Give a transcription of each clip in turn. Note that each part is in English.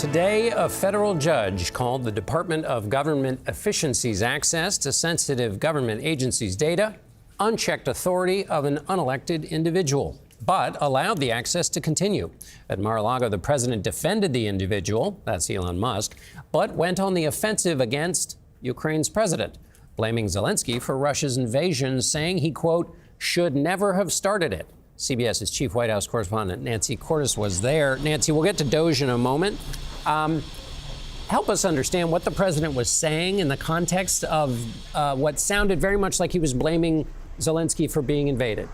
Today, a federal judge called the Department of Government Efficiency's access to sensitive government agencies' data unchecked authority of an unelected individual, but allowed the access to continue. At Mar-a-Lago, the president defended the individual, that's Elon Musk, but went on the offensive against Ukraine's president, blaming Zelenskyy for Russia's invasion, saying he, quote, should never have started it. CBS's chief White House correspondent Nancy Cordes was there. Nancy, we'll get to DOGE in a moment. Help us understand what the president was saying in the context of what sounded very much like he was blaming Zelenskyy for being invaded.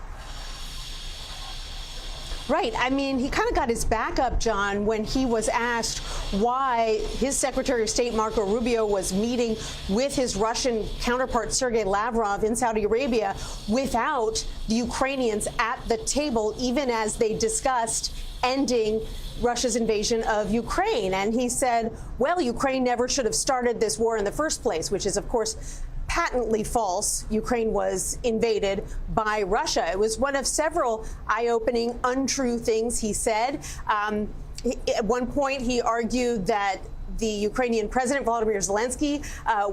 Right. I mean, he kind of got his back up, John, when he was asked why his Secretary of State, Marco Rubio, was meeting with his Russian counterpart, Sergei Lavrov, in Saudi Arabia without the Ukrainians at the table, even as they discussed ending Russia's invasion of Ukraine. And he said, well, Ukraine never should have started this war in the first place, which is, of course, patently false. Ukraine was invaded by Russia. It was one of several eye-opening, untrue things he said. At one point, he argued that the Ukrainian President Volodymyr Zelenskyy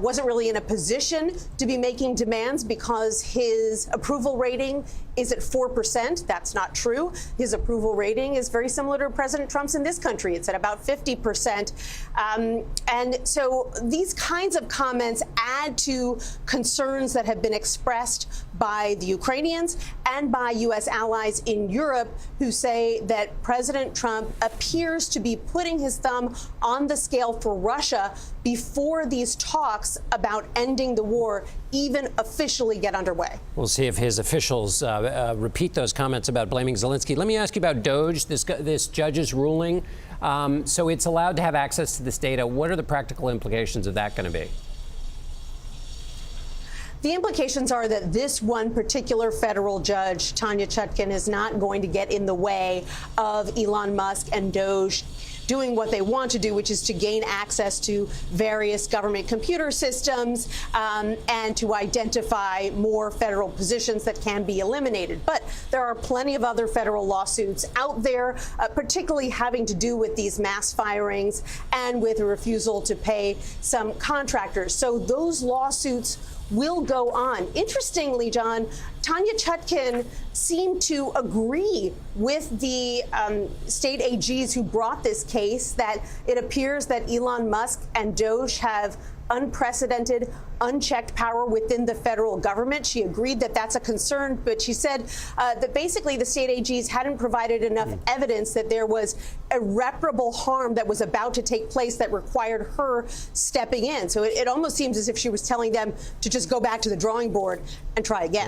wasn't really in a position to be making demands because his approval rating is at 4%. That's not true. His approval rating is very similar to President Trump's in this country. It's at about 50%. And so these kinds of comments add to concerns that have been expressed by the Ukrainians and by U.S. allies in Europe, who say that President Trump appears to be putting his thumb on the scale for Russia before these talks about ending the war even officially get underway. We'll see if his officials repeat those comments about blaming Zelenskyy. Let me ask you about DOGE, this judge's ruling. So it's allowed to have access to this data. What are the practical implications of that going to be? The implications are that this one particular federal judge, Tanya Chutkan, is not going to get in the way of Elon Musk and DOGE doing what they want to do, which is to gain access to various government computer systems and to identify more federal positions that can be eliminated. But there are plenty of other federal lawsuits out there, particularly having to do with these mass firings and with a refusal to pay some contractors. So those lawsuits will go on. Interestingly, John, Tanya Chutkan seemed to agree with the state AGs who brought this case, that it appears that Elon Musk and DOGE have unprecedented, unchecked power within the federal government. She agreed that that's a concern, but she said that basically the state AGs hadn't provided enough evidence that there was irreparable harm that was about to take place that required her stepping in. So it almost seems as if she was telling them to just go back to the drawing board and try again. Right.